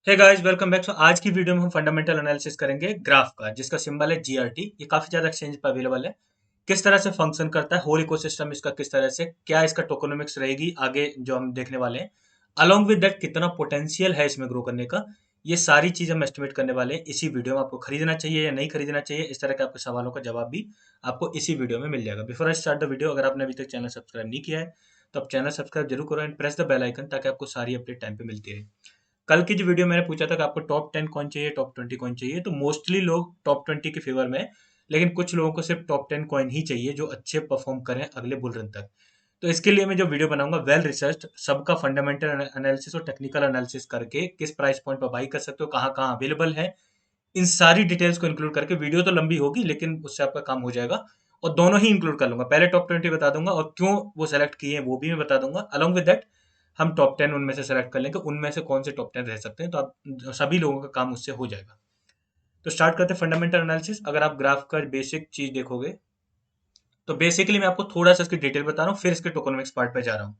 Hey guys welcome back. आज की video में हम फंडामेंटल एनालिसिस करेंगे ग्राफ का, जिसका सिंबल है जीआरटी। ये काफी ज्यादा एक्सचेंज पर अवेलेबल है। किस तरह से फंक्शन करता है, होल इकोसिस्टम इसका किस तरह से, क्या इसका टोकोनोमिक्स रहेगी आगे जो हम देखने वाले हैं, अलोंग विद दैट कितना पोटेंशियल है इसमें ग्रो करने का। ये सारी चीज हम एस्टिमेट करने वाले हैं इसी वीडियो में। आपको खरीदना चाहिए या नहीं खरीदना चाहिए, इस तरह के आपके सवालों का जवाब भी आपको इसी वीडियो में मिल जाएगा। Before I start the video, अगर आपने अभी तक चैनल सब्सक्राइब नहीं किया है तो आप चैनल सब्सक्राइब जरूर करो and press the bell icon, ताकि आपको सारी अपडेट टाइम पे मिलती रहे। कल की जो वीडियो मैंने पूछा था कि आपको टॉप 10 कौन चाहिए, टॉप 20 कौन चाहिए, तो मोस्टली लोग टॉप 20 के फेवर में हैं, लेकिन कुछ लोगों को सिर्फ टॉप 10 कॉइन ही चाहिए जो अच्छे परफॉर्म करें अगले बुल रन तक। तो इसके लिए मैं जो वीडियो बनाऊंगा वेल रिसर्च, सबका फंडामेंटल एनालिसिस और टेक्निकल एनालिसिस करके किस प्राइस पॉइंट पर बाई कर सकते हो, कहाँ कहाँ अवेलेबल है, इन सारी डिटेल्स को इंक्लूड करके। वीडियो तो लंबी होगी लेकिन उससे आपका काम हो जाएगा। और दोनों ही इंक्लूड कर लूंगा, पहले टॉप 20 बता दूंगा और क्यों वो सेलेक्ट किए हैं वो भी मैं बता दूंगा। अलॉन्ग विद दैट हम टॉप 10 उनमें से सेलेक्ट कर लेंगे, उनमें से कौन से टॉप 10 रह सकते हैं, तो आप सभी लोगों का काम उससे हो जाएगा। तो स्टार्ट करते हैं फंडामेंटल एनालिसिस। अगर आप ग्राफ का बेसिक चीज देखोगे तो बेसिकली मैं आपको थोड़ा सा इसकी डिटेल बता रहा हूँ, फिर इसके टोकोनॉमिक्स पार्ट पे जा रहा हूँ।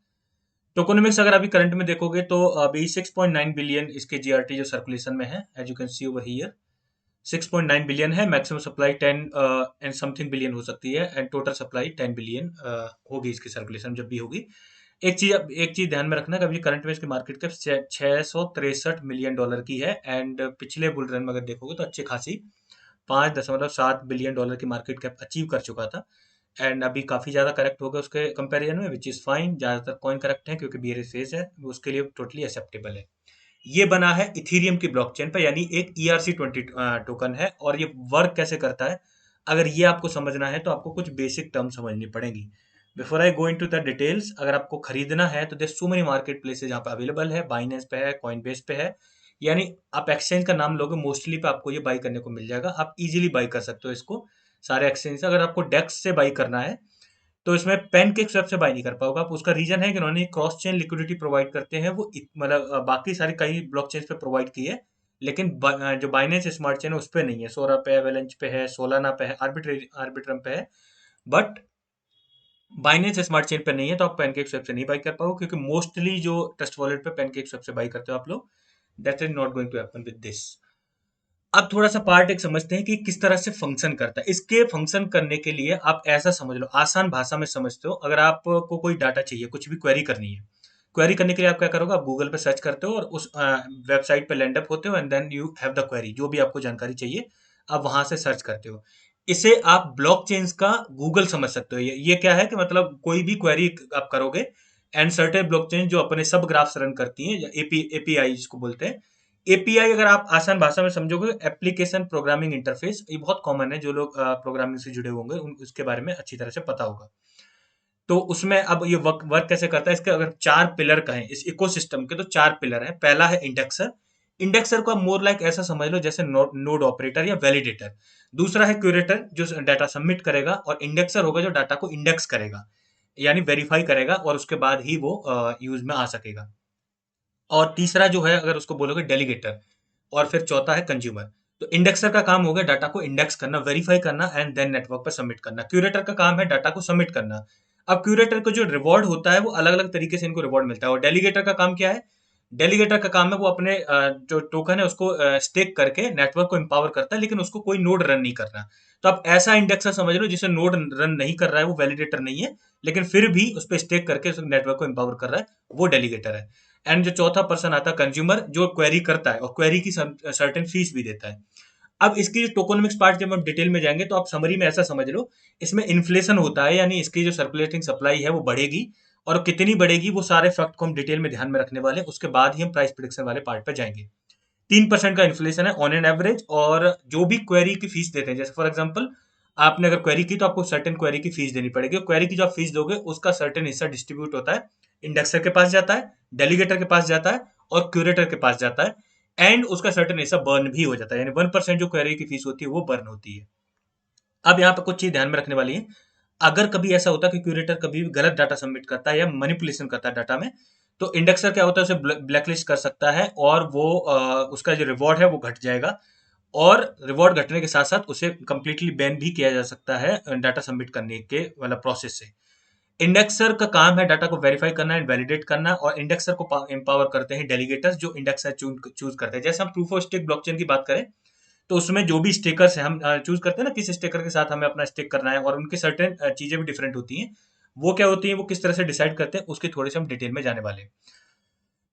टोकोनॉमिक्स अगर अभी करंट में देखोगे तो अभी 6.9 बिलियन इसके जीआरटी जो सर्कुलेशन में है, as you can see over here 6.9 billion है। Maximum supply 10 and something billion हो सकती है, एंड टोटल सप्लाई 10 बिलियन होगी इसकी सर्कुलेशन जब भी होगी। एक चीज ध्यान में रखना कि अभी करंट में इसकी मार्केट कैप 663 मिलियन डॉलर की है, एंड पिछले बुल रन में अगर देखोगे तो अच्छी खासी 5.7 बिलियन डॉलर की मार्केट कैप अचीव कर चुका था। एंड अभी काफी ज्यादा करेक्ट हो गया उसके कंपैरिजन में, विच इज फाइन। ज्यादातर कॉइन करेक्ट है क्योंकि बियरिश फेज है, उसके लिए टोटली एक्सेप्टेबल है। ये बना है इथीरियम की ब्लॉकचेन पर, यानी एक ERC20 टोकन है। और ये वर्क कैसे करता है, अगर ये आपको समझना है तो आपको कुछ बेसिक टर्म समझनी पड़ेगी। Before I go into the details, अगर आपको खरीदना है तो there so many market places यहाँ पे अवेलेबल है। बाइनेंस पे है, कॉइनबेस पे है, यानी आप एक्सचेंज का नाम लोगे मोस्टली पे आपको ये बाई करने को मिल जाएगा। आप इजीली बाई कर सकते हो इसको सारे एक्सचेंज से। अगर आपको डेक्स से बाई करना है तो इसमें पैनकेक स्वैप से बाय नहीं कर पाओगे आप। उसका रीजन है कि उन्होंने क्रॉस चेन लिक्विडिटी प्रोवाइड करते हैं, वो मतलब बाकी सारी कई ब्लॉकचेन पे प्रोवाइड की है, लेकिन जो बाइनेंस स्मार्ट चेन है उस पे नहीं है। सोरा पे है, वेलेंच पे है, सोलाना पे है, आर्बिट्रम पे है, बट बाइनेंस स्मार्ट चेन पे नहीं है। तो आप पैनकेक स्वैप से नहीं बाई कर पाओगे, क्योंकि मोस्टली जो ट्रस्ट वॉलेट पे पैनकेक स्वैप से बाई करते हो आप लोग, that is not going to happen with this. अब थोड़ा सा पार्ट एक समझते हैं कि किस तरह से फंक्शन करता है। इसके फंक्शन करने के लिए आप ऐसा समझ लो, आसान भाषा में समझते हो, अगर आपको कोई डाटा चाहिए, कुछ भी क्वेरी करनी है, क्वेरी करने के लिए आप क्या करोगे, आप गूगल पे सर्च करते हो और उस वेबसाइट पे लैंड अप होते हो, and then you have the query. जो भी आपको जानकारी चाहिए आप वहां से सर्च करते हो। इसे आप ब्लॉकचेन्स का गूगल समझ सकते हो। ये क्या है कि मतलब कोई भी क्वेरी आप करोगे, एंड सर्टेन ब्लॉकचेन जो अपने सब ग्राफ्स रन करती हैं, एपीआई जिसको बोलते हैं। एपीआई अगर आप आसान भाषा में समझोगे, एप्लीकेशन प्रोग्रामिंग इंटरफेस, ये बहुत कॉमन है। जो लोग प्रोग्रामिंग से जुड़े होंगे उसके बारे में अच्छी तरह से पता होगा। तो उसमें अब ये वर्क वर्क कैसे करता है, इसके अगर चार पिलर कहें इस इकोसिस्टम के, तो चार पिलर हैं। पहला है इंडेक्सर। इंडेक्सर को आप मोर लाइक ऐसा समझ लो जैसे नोड ऑपरेटर या वैलिडेटर। दूसरा है क्यूरेटर जो डाटा सबमिट करेगा, और इंडेक्सर होगा जो डाटा को इंडेक्स करेगा, यानी वेरीफाई करेगा, और उसके बाद ही वो यूज में आ सकेगा। और तीसरा जो है अगर उसको बोलोगे डेलीगेटर, और फिर चौथा है कंज्यूमर। तो इंडेक्सर का काम हो गया डाटा को इंडेक्स करना, वेरीफाई करना, एंड देन नेटवर्क पर सबमिट करना। क्यूरेटर का काम है डाटा को सबमिट करना। अब क्यूरेटर को जो रिवॉर्ड होता है वो अलग अलग तरीके से इनको रिवॉर्ड मिलता है। और डेलीगेटर का काम क्या है, डेलीगेटर का काम है वो अपने जो टोकन है उसको स्टेक करके नेटवर्क को एम्पावर करता है, लेकिन उसको कोई नोड रन नहीं करना। तो आप ऐसा इंडेक्सर समझ लो जिसे नोड रन नहीं कर रहा है, वो वैलिडेटर नहीं है, लेकिन फिर भी उस पर स्टेक करके उस नेटवर्क को एम्पावर कर रहा है, वो डेलीगेटर है। एंड जो चौथा पर्सन आता है कंज्यूमर, जो क्वेरी करता है और क्वेरी की सर्टेन फीस भी देता है। अब इसकी जो टोकोनॉमिक्स पार्ट जब हम डिटेल में जाएंगे तो आप समरी में ऐसा समझ लो, इसमें इन्फ्लेशन होता है, यानी इसकी जो सर्कुलेटिंग सप्लाई है वो बढ़ेगी, और कितनी बढ़ेगी वो सारे फैक्ट को हम डिटेल में ध्यान में रखने वाले हैं। उसके बाद ही हम प्राइस प्रिडिक्शन वाले पार्ट पे जाएंगे। 3% का इन्फ्लेशन है ऑन एन एवरेज, और जो भी क्वेरी की फीस देते हैं, जैसे फॉर एग्जांपल आपने अगर क्वेरी की तो आपको सर्टेन क्वेरी की फीस देनी पड़ेगी। क्वेरी की जो आप फीस दोगे उसका सर्टेन हिस्सा डिस्ट्रीब्यूट होता है, इंडेक्सर के पास जाता है, डेलीगेटर के पास जाता है, और क्यूरेटर के पास जाता है, एंड उसका सर्टेन हिस्सा बर्न भी हो जाता है, यानी 1% जो क्वेरी की फीस होती है वो बर्न होती है। अब यहाँ पे कुछ चीज ध्यान में रखने वाली है। अगर कभी ऐसा होता है कि क्यूरेटर कभी भी गलत डाटा सबमिट करता है या मैनिपुलेशन करता है डाटा में, तो इंडेक्सर क्या होता है, उसे ब्लैकलिस्ट कर सकता है, और वो उसका जो रिवॉर्ड है वो घट जाएगा। और रिवॉर्ड घटने के साथ साथ उसे कंप्लीटली बैन भी किया जा सकता है डाटा सबमिट करने के वाला प्रोसेस से। इंडेक्सर का काम है डाटा को वेरीफाई करना एंड वैलिडेट करना, और इंडेक्सर को एम्पावर करते हैं डेलीगेटर्स जो इंडेक्सर चूज करते हैं। जैसे हम प्रूफ ऑफ स्टेक ब्लॉकचेन की बात करें, तो उसमें जो भी स्टेकर्स हैं, हम चूज करते हैं ना किस स्टेकर के साथ हमें अपना स्टेक करना है, और उनकी सर्टेन चीजें भी डिफरेंट होती हैं। वो क्या होती हैं, वो किस तरह से डिसाइड करते हैं, उसके थोड़े से हम डिटेल में जाने वाले हैं।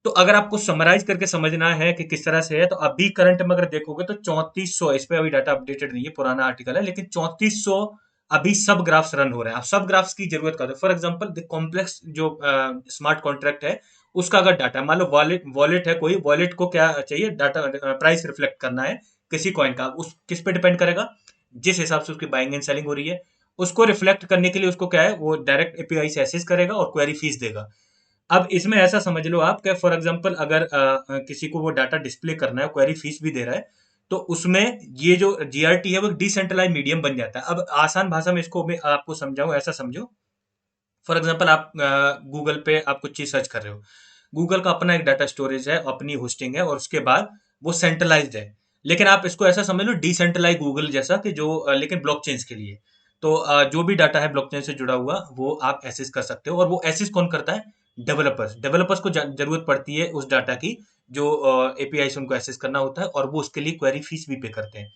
तो अगर आपको समराइज करके समझना है कि किस तरह से है, तो अभी करंट में अगर देखोगे तो 3400, इस पे अभी डाटा अपडेटेड नहीं है, पुराना आर्टिकल है, लेकिन 3400 अभी सब ग्राफ्स रन हो रहे हैं। अब सब ग्राफ्स की जरूरत क्या है? फॉर एग्जांपल द कॉम्प्लेक्स जो स्मार्ट कॉन्ट्रैक्ट है, उसका अगर डाटा, मान लो वॉलेट वॉलेट है कोई, वॉलेट को क्या चाहिए, डाटा प्राइस रिफ्लेक्ट करना है किसी कॉइन का, उस किस पे डिपेंड करेगा, जिस हिसाब से उसकी बाइंग एंड सेलिंग हो रही है, उसको रिफ्लेक्ट करने के लिए उसको क्या है, वो डायरेक्ट एपीआई से एक्सेस करेगा और क्वेरी फीस देगा। अब इसमें ऐसा समझ लो आप कि फॉर एग्जांपल अगर किसी को वो डाटा डिस्प्ले करना है, क्वेरी फीस भी दे रहा है, तो उसमें ये जो जीआरटी है वो डिसेंट्रलाइज मीडियम बन जाता है। अब आसान भाषा में इसको मैं आपको समझाऊं, ऐसा समझो, फॉर एग्जांपल आप गूगल पे आप कुछ चीज सर्च कर रहे हो, गूगल का अपना एक डाटा स्टोरेज है, अपनी होस्टिंग है, और उसके बाद वो सेंट्रलाइज्ड है। लेकिन आप इसको ऐसा समझ लो डिसेंट्रलाइज गूगल जैसा, कि जो लेकिन ब्लॉकचेन्स के लिए। तो जो भी डाटा है ब्लॉकचेन से जुड़ा हुआ, वो आप एक्सेस कर सकते हो, और वो एक्सेस कौन करता है? डेवलपर्स। डेवलपर्स को जरूरत पड़ती है उस डाटा की, जो एपीआई से उनको एक्सेस करना होता है, और वो उसके लिए क्वेरी फीस भी पे करते हैं।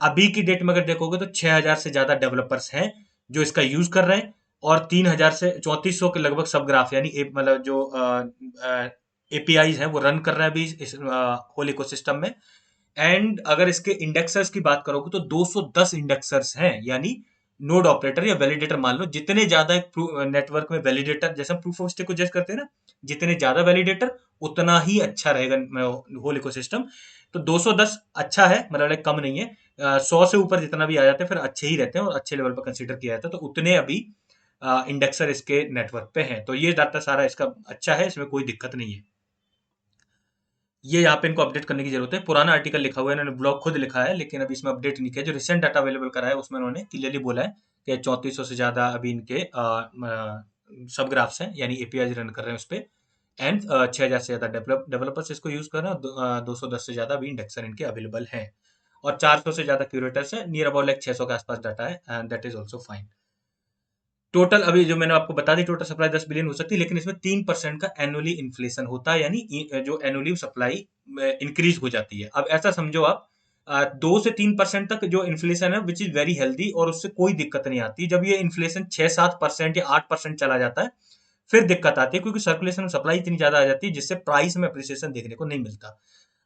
अभी की डेट में अगर देखोगे तो 6000 से ज्यादा डेवलपर्स हैं जो इसका यूज कर रहे हैं, और 3000 से 3400 के लगभग सब ग्राफ, यानी मतलब जो एपीआईज हैं वो रन कर रहे हैं अभी इस होल इकोसिस्टम में। एंड अगर इसके इंडेक्सर्स की बात करोगे तो 210 इंडेक्सर्स हैं, यानी नोड ऑपरेटर या वैलिडेटर मान लो, जितने ज्यादा एक नेटवर्क में वैलिडेटर, जैसे हम प्रूफ ऑफ स्टेक को जज करते हैं ना, जितने ज्यादा वैलिडेटर उतना ही अच्छा रहेगा होल इकोसिस्टम। तो 210 अच्छा है, मतलब like कम नहीं है। 100 से ऊपर जितना भी आ जाते हैं फिर अच्छे ही रहते हैं और अच्छे लेवल पर कंसीडर किया जाता है, तो उतने अभी इंडेक्सर इसके नेटवर्क पे हैं। तो ये डाटा सारा इसका अच्छा है, इसमें कोई दिक्कत नहीं है। ये यहाँ पे इनको अपडेट करने की जरूरत है। पुराना आर्टिकल लिखा हुआ है, इन्होंने ब्लॉग खुद लिखा है, लेकिन अभी इसमें अपडेट नहीं किया। जो रिसेंट डाटा अवेलेबल करा है उसमें उन्होंने क्लियरली बोला है कि 3400 से ज्यादा अभी इनके सब ग्राफ्स हैं, यानी एपीआई रन कर रहे हैं उस पे। एंड 6000 से ज्यादा डेवलपर्स इसको यूज कर रहे हैं, और 210 से ज्यादा अभी इंडेक्सर इनके अवेलेबल हैं, और 400 से ज्यादा क्यूरेटर्स है, नियर अबाउट लाइक 600 के आसपास डाटा है, and that is also fine. Total अभी जो मैंने आपको बता दी, टोटल सप्लाई 10 बिलियन हो सकती है, लेकिन इसमें 3% का एनुअली इन्फ्लेशन होता है, यानी जो एनुअली सप्लाई इंक्रीज हो जाती है। अब ऐसा समझो आप, 2 से 3% तक जो इन्फ्लेशन है विच इज वेरी हेल्दी, और उससे कोई दिक्कत नहीं आती। जब ये इन्फ्लेशन 6-7% या 8% चला जाता है, फिर दिक्कत आती है, क्योंकि सर्कुलेशन सप्लाई इतनी ज्यादा आ जाती है जिससे प्राइस में अप्रिसिएशन देखने को नहीं मिलता।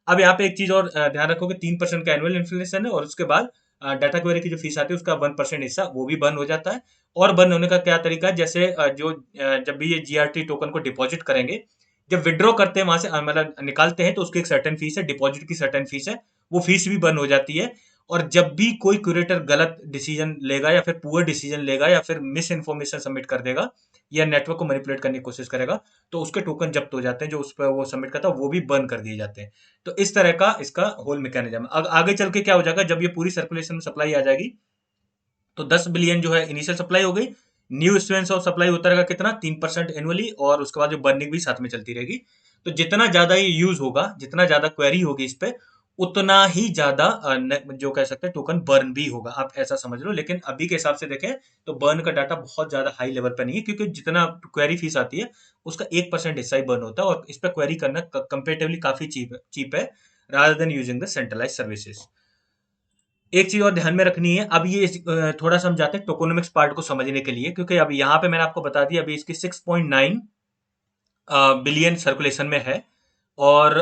अब यहाँ पे एक चीज और ध्यान रखो कि 3% का एनुअल इन्फ्लेशन है, और उसके बाद डाटा क्वेरी की जो फीस आती है उसका 1% हिस्सा वो भी बंद हो जाता है। और बंद होने का क्या तरीका है, जैसे जब भी ये जीआरटी टोकन को डिपॉजिट करेंगे, जब विड्रॉ करते हैं वहां से, मतलब निकालते हैं, तो उसकी एक सर्टेन फीस है, डिपॉजिट की सर्टेन फीस है, वो फीस भी बंद हो जाती है। और जब भी कोई क्यूरेटर गलत डिसीजन लेगा, या फिर पुअर डिसीजन लेगा, या फिर मिस इन्फॉर्मेशन सबमिट कर देगा, या नेटवर्क को मैनिपुलेट करने की कोशिश करेगा, तो उसके टोकन जब्त हो जाते हैं, जो उस पर वो सबमिट करता है वो भी बंद कर दिए जाते हैं। तो इस तरह का इसका होल मैकेनिज्म। आगे चल के क्या हो जाएगा, जब ये पूरी सर्कुलेशन में सप्लाई आ जाएगी, तो 10 बिलियन जो है इनिशियल सप्लाई हो गई, न्यू इश्यूएंस ऑफ सप्लाई होता रहेगा कितना, 3% एनुअली, और उसके बाद जो बर्निंग भी साथ में चलती रहेगी। तो जितना ज्यादा ये यूज होगा, जितना ज्यादा क्वेरी होगी इस पे, उतना ही ज्यादा जो कह सकते हैं टोकन बर्न भी होगा, आप ऐसा समझ लो। लेकिन अभी के हिसाब से देखें तो बर्न का डाटा बहुत ज्यादा हाई लेवल पर नहीं है, क्योंकि जितना क्वेरी फीस आती है उसका 1% हिस्सा ही बर्न होता है, और इस पर क्वेरी करना कंपेरेटिवली काफी चीप है, rather than using the centralise services. एक चीज और ध्यान में रखनी है, अब ये थोड़ा समझाते हैं टोकोनॉमिक्स पार्ट को समझने के लिए, क्योंकि अब यहाँ पे मैंने आपको बता दिया अभी इसकी 6.9 बिलियन सर्कुलेशन में है, और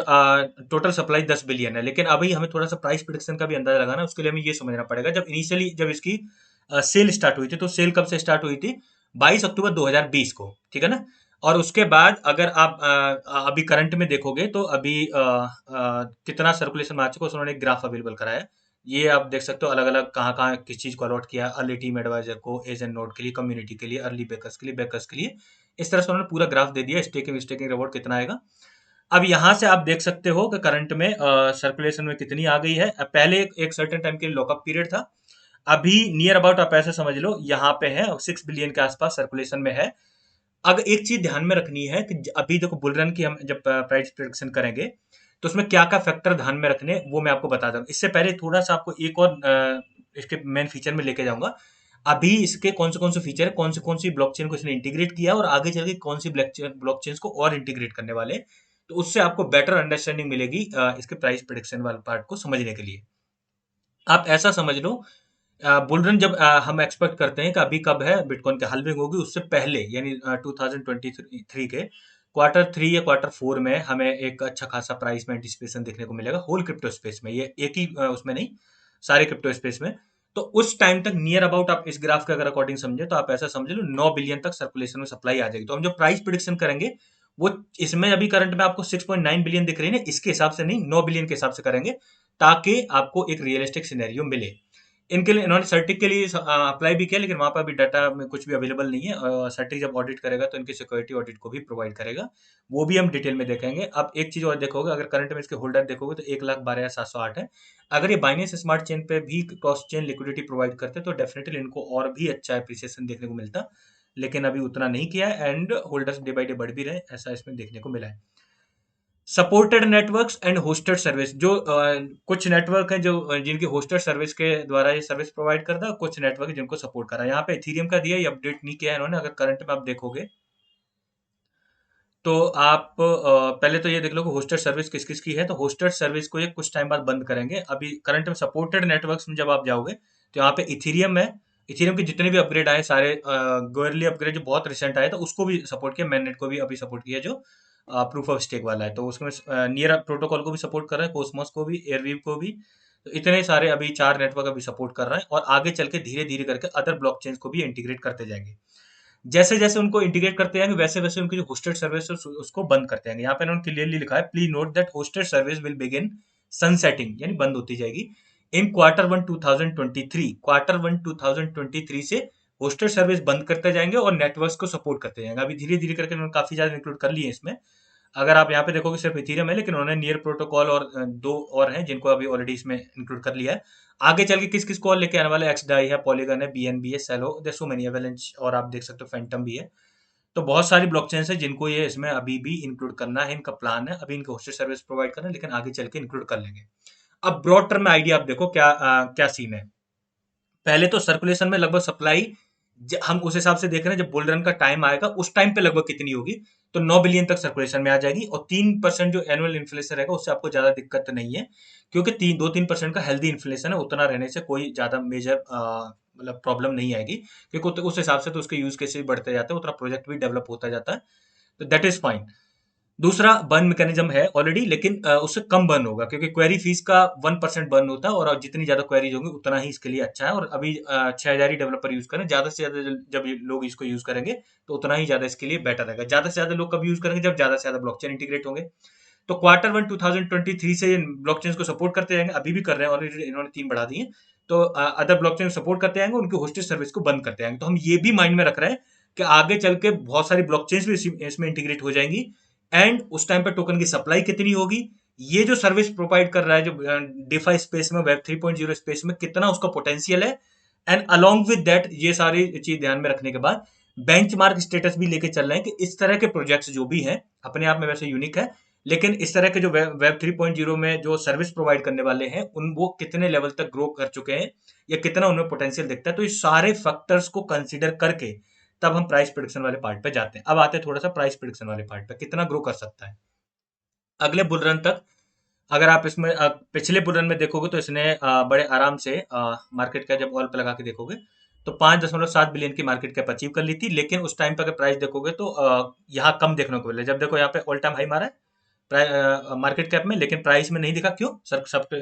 टोटल सप्लाई 10 बिलियन है। लेकिन अभी हमें थोड़ा सा प्राइस प्रिडिक्शन का भी अंदाजा लगाना है, उसके लिए हमें ये समझना पड़ेगा, जब इनिशियली जब इसकी सेल स्टार्ट हुई थी, तो सेल कब से स्टार्ट हुई थी? 22 अक्टूबर 2020 को, ठीक है ना। और उसके बाद अगर आप अभी करंट में देखोगे, तो अभी कितना सर्कुलेशन में आ चुका है, उन्होंने एक ग्राफ अवेलेबल कराया है। ये आप देख सकते हो अलग अलग कहाँ कहाँ किस चीज को अलॉट किया, अर्ली टीम एडवाइजर को, एजेंट नोड के लिए, कम्युनिटी के लिए, अर्ली बैकर्स के लिए, बैकर्स के लिए। इस तरह से उन्होंने पूरा ग्राफ दे दिया, स्टेकिंग स्टेकिंग रिवॉर्ड कितना आएगा। अब यहाँ से आप देख सकते हो कि करंट में सर्कुलेशन में कितनी आ गई है। पहले एक सर्टेन टाइम के लिए लॉकअप पीरियड था, अभी नियर अबाउट आप ऐसे समझ लो यहाँ पे है, 6 बिलियन के आसपास सर्कुलेशन में है। अगर एक चीज ध्यान में रखनी है कि अभी देखो बुल रन की हम जब प्राइस प्रेडिक्शन करेंगे, तो उसमें क्या क्या फैक्टर ध्यान में रखने, वो मैं आपको बता दूं। इससे पहले थोड़ा सा आपको एक और इसके मेन फीचर में लेके जाऊंगा। अभी इसके कौन से फीचर है, कौन सी ब्लॉकचेन को इसने इंटीग्रेट किया है और आगे चल के कौन सी ब्लॉकचेन को और इंटीग्रेट करने वाले हैं। तो उससे आपको बेटर अंडरस्टैंडिंग मिलेगी इसके प्राइस प्रेडिक्शन वाले पार्ट को समझने के लिए। आप ऐसा समझ लो, बुल रन जब हम एक्सपेक्ट करते हैं कि अभी कब है बिटकॉइन की हाल्विंग होगी, उससे पहले यानी 2023 के क्वार्टर 3 या क्वार्टर 4 में हमें एक अच्छा खासा प्राइस में एंटिसिपेशन देखने को मिलेगा होल क्रिप्टो स्पेस में, ये एक ही उसमें नहीं, सारे क्रिप्टो स्पेस में। तो उस टाइम तक नियर अबाउट आप इस ग्राफ के अगर अकॉर्डिंग समझे तो आप ऐसा समझ लो 9 बिलियन तक सर्कुलेशन में सप्लाई आ जाएगी। तो हम जो प्राइस प्रिडिक्शन करेंगे वो इसमें अभी करंट में आपको 6.9 बिलियन दिख रही है ना, इसके हिसाब से नहीं, 9 बिलियन के हिसाब से करेंगे ताकि आपको एक रियलिस्टिक सिनेरियो मिले। इनके लिए इन्होंने सर्टिक के लिए अप्लाई भी किया, लेकिन वहाँ पर अभी डाटा में कुछ भी अवेलेबल नहीं है। सर्टिक जब ऑडिट करेगा तो इनकी सिक्योरिटी ऑडिट को भी प्रोवाइड करेगा, वो भी हम डिटेल में देखेंगे। अब एक चीज़ और देखोगे, अगर करंट में इसके होल्डर देखोगे तो 1,12,708 है। अगर ये बाइनेंस स्मार्ट चेन पे भी क्रॉस चेन लिक्विडिटी प्रोवाइड करते तो डेफिनेटली इनको और भी अच्छा एप्रिसिएशन देखने को मिलता, लेकिन अभी उतना नहीं किया है and holders day by day बढ़ भी रहे हैं, ऐसा इसमें देखने को मिला है। Supported networks and hosted service, जो कुछ नेटवर्क है जो जिनकी होस्टेड सर्विस के द्वारा ये सर्विस प्रोवाइड करता है, कुछ नेटवर्क है जिनको सपोर्ट कर रहा है। यहाँ पे इथीरियम का दिया, ये अपडेट नहीं किया है इन्होंने। अगर करंट में आप देखोगे तो आप पहले तो ये देख लो कि होस्टेड सर्विस किस किस की है। तो होस्टेड सर्विस को ये कुछ टाइम बाद बंद करेंगे। अभी करंट में सपोर्टेड नेटवर्क्स में जब आप जाओगे तो यहाँ पे इथीरियम है, इथीरियम के जितने भी अपग्रेड आए सारे गोयरली अपग्रेड जो बहुत रिसेंट आए, तो उसको भी सपोर्ट किया, मैननेट को भी अभी सपोर्ट किया जो प्रूफ ऑफ स्टेक वाला है। तो उसमें नियर प्रोटोकॉल को भी सपोर्ट कर रहा है, कोसमोस को भी, एयरवीव को भी। तो इतने सारे अभी 4 नेटवर्क अभी सपोर्ट कर रहे हैं और आगे चल के धीरे धीरे करके अदर ब्लॉकचेन को भी इंटीग्रेट करते जाएंगे। जैसे जैसे उनको इंटीग्रेट करते जाएंगे वैसे वैसे उनकी जो होस्टेड सर्विस है उसको बंद करते जाएंगे। यहाँ पे उन्होंने क्लियरली लिखा है, please note that hosted service will begin sunsetting, यानी बंद होती जाएगी इन क्वार्टर 1 2023 से होस्टेड सर्विस बंद करते जाएंगे और नेटवर्क्स को सपोर्ट करते जाएंगे। अभी धीरे धीरे करके उन्होंने काफी ज्यादा इंक्लूड कर लिए इसमें। अगर आप यहाँ पे देखोगे सिर्फ इथीरियम है, लेकिन उन्होंने नियर प्रोटोकॉल और दो और हैं जिनको अभी ऑलरेडी इसमें इंक्लूड कर लिया है। आगे चल के किस किस को और लेके आने वाले, एक्सडाई है, पॉलीगन है, बीएनबी है, सेलो, देयर सो मेनी, एवेलेंच और आप देख सकते हो फैंटम भी है। तो बहुत सारी ब्लॉकचेन्स है जिनको ये इसमें अभी भी इंक्लूड करना है, इनका प्लान है। अभी इनको होस्टेड सर्विस प्रोवाइड करना है, लेकिन आगे चल के इंक्लूड कर लेंगे। अब ब्रॉड टर्म में आइडिया आप देखो क्या सीन है। पहले तो सर्कुलेशन में लगभग सप्लाई हम उस हिसाब से देख रहे हैं, जब बुल रन का टाइम आएगा उस टाइम पे लगभग कितनी होगी, तो 9 बिलियन तक सर्कुलेशन में आ जाएगी। और 3% जो एनुअल इन्फ्लेशन रहेगा उससे आपको ज्यादा दिक्कत नहीं है, क्योंकि 2-3% का हेल्दी इन्फ्लेशन है, उतना रहने से कोई ज्यादा मेजर मतलब प्रॉब्लम नहीं आएगी, क्योंकि उस हिसाब से तो उसके यूज केसेस भी बढ़ते जाते हैं, उतना प्रोजेक्ट भी डेवलप होता जाता है। तो दैट इज फाइन। दूसरा बर्न मैकेनिज्म है ऑलरेडी, लेकिन उससे कम बर्न होगा, क्योंकि क्वेरी फीस का 1% बर्न होता है और जितनी ज्यादा क्वेरीज होंगी उतना ही इसके लिए अच्छा है। और अभी 6,000 ही डेवलपर यूज करें, ज्यादा से ज्यादा जब ये लोग इसको यूज करेंगे तो उतना ही ज्यादा इसके लिए बेटर रहेगा। ज्यादा से ज्यादा लोग कब यूज करेंगे, जब ज्यादा से ज्यादा ब्लॉकचेन इंटीग्रेट होंगे। तो क्वार्टर 1 2023 से ब्लॉकचेन को सपोर्ट करते जाएंगे, अभी भी कर रहे हैं, ऑलरेडी इन्होंने 3 बढ़ा दिए। तो अदर ब्लॉकचेन सपोर्ट करते जाएंगे, उनकी होस्टेड सर्विस को बंद करते जाएंगे। तो हम ये भी माइंड में रख रहे हैं कि आगे चल के बहुत सारी ब्लॉकचेन भी इसमें इंटीग्रेट हो जाएंगी एंड उस टाइम पे टोकन की सप्लाई कितनी होगी, ये जो सर्विस प्रोवाइड कर रहा है, जो डिफाई स्पेस में, वेब 3.0 स्पेस में कितना उसका पोटेंशियल है। एंड अलोंग विद दैट ये सारी चीज ध्यान में रखने के बाद बेंचमार्क स्टेटस भी लेके चल रहे हैं कि इस तरह के प्रोजेक्ट्स जो भी हैं अपने आप में वैसे यूनिक है, लेकिन इस तरह के जो वेब 3.0 में जो सर्विस प्रोवाइड करने वाले हैं उन वो कितने लेवल तक ग्रो कर चुके हैं या कितना उनमें पोटेंशियल दिखता है। तो ये सारे फैक्टर्स को कंसिडर करके तब हम प्राइस प्रिडिक्शन वाले पार्ट पे जाते हैं। अब आते हैं थोड़ा सा प्राइस प्रिडिक्शन वाले पार्ट पे, कितना ग्रो कर सकता है अगले बुल रन तक। अगर आप इसमें पिछले बुल रन में देखोगे तो इसने बड़े आराम से मार्केट का जब ऑल पे लगा के देखोगे तो 5.7 बिलियन की मार्केट कैप अचीव कर ली थी। लेकिन उस टाइम पे अगर प्राइस देखोगे तो यहाँ कम देखने को मिले। जब देखो यहाँ पे ऑल टाइम हाई मारा है मार्केट कैप में, लेकिन प्राइस में नहीं दिखा। क्यों?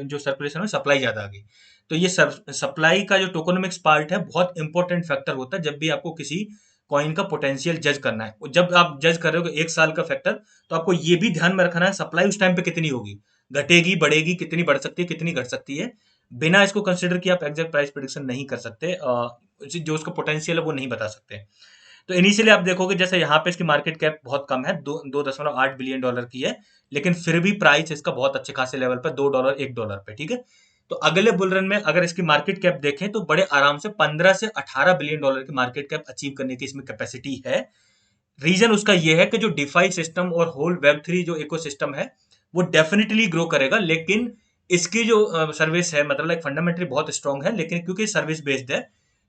जो सर्कुलेशन में सप्लाई ज्यादा आ गई। तो ये सप्लाई का जो टोकोनॉमिक्स पार्ट है बहुत इंपॉर्टेंट फैक्टर होता है जब भी आपको किसी कॉइन का पोटेंशियल जज करना है। जब आप जज कर रहे हो 1 साल का फैक्टर, तो आपको ये भी ध्यान में रखना है सप्लाई उस टाइम पे कितनी होगी, घटेगी, बढ़ेगी, कितनी बढ़ सकती है, कितनी घट सकती है। बिना इसको कंसिडर किए आप एग्जैक्ट प्राइस प्रिडिक्शन नहीं कर सकते, जो उसका पोटेंशियल है वो नहीं बता सकते। तो इनिशियली आप देखोगे जैसे यहाँ पे इसकी मार्केट कैप बहुत कम है, 2.8 बिलियन डॉलर की है, लेकिन फिर भी प्राइस इसका बहुत अच्छे खासे लेवल पर $2 $1 पे, ठीक है। तो अगले बुल रन में अगर इसकी मार्केट कैप देखें तो बड़े आराम से 15 से 18 बिलियन डॉलर की मार्केट कैप अचीव करने की इसमें कैपेसिटी है। रीजन उसका ये है कि जो डिफाई सिस्टम और होल वेब 3 जो इकोसिस्टम है वो डेफिनेटली ग्रो करेगा, लेकिन इसकी जो सर्विस है, मतलब लाइक फंडामेंटली बहुत स्ट्रांग है, लेकिन क्योंकि सर्विस बेस्ड है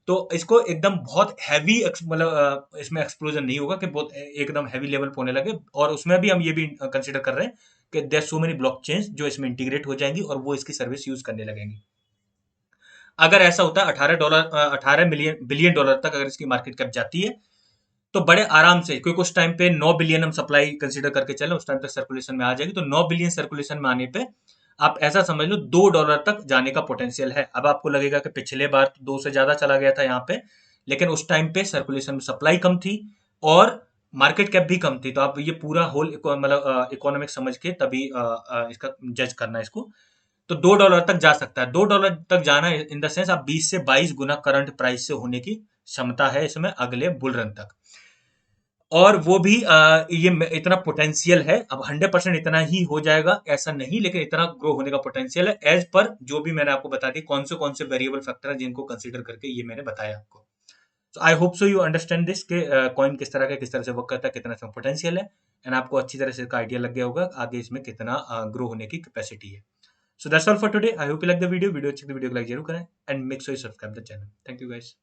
तो इसको एकदम बहुत हैवी मतलब इसमें एक्सप्लोजन नहीं होगा कि बहुत एकदम हैवी लेवल पे होने लगे, और उसमें भी हम ये भी कंसिडर कर रहे हैं कि देयर सो मेनी ब्लॉकचेन्स जो इसमें इंटीग्रेट हो जाएंगी और वो इसकी सर्विस यूज करने लगेंगी। अगर ऐसा होता है 18 बिलियन डॉलर तक अगर इसकी मार्केट कैप जाती है, तो बड़े आराम से, क्योंकि उस टाइम पे 9 बिलियन हम सप्लाई कंसीडर करके चले, उस टाइम तक सर्कुलेशन में आ जाएगी, तो 9 बिलियन सर्कुलेशन में आने पे आप ऐसा समझ लो $2 तक जाने का पोटेंशियल है। अब आपको लगेगा कि पिछले बार तो 2 से ज्यादा चला गया था यहाँ पे, लेकिन उस टाइम पे सर्कुलेशन में सप्लाई कम थी और मार्केट कैप भी कम थी, तो आप ये पूरा होल मतलब इकोनॉमिक समझ के तभी इसका जज करना है इसको। तो $2 तक जा सकता है। $2 तक जाना इन द सेंस आप 20 से 22 गुना करंट प्राइस से होने की क्षमता है इसमें अगले बुल रन तक। और वो भी ये इतना पोटेंशियल है, अब 100% इतना ही हो जाएगा ऐसा नहीं, लेकिन इतना ग्रो होने का पोटेंशियल है एज पर जो भी मैंने आपको बता दी कौन से वेरिएबल फैक्टर है जिनको कंसीडर करके ये मैंने बताया आपको। So I hope so you understand this कि कॉइन किस तरह का किस तरह से वर्क करता है, कितना इसमें पोटेंशियल है, एंड आपको अच्छी तरह से इसका आइडिया लग गया होगा आगे इसमें कितना ग्रो होने की कैपेसिटी है। So that's all for today. I hope you like the video अच्छी, वीडियो को लाइक जरूर करें and make sure you subscribe the channel. Thank you guys.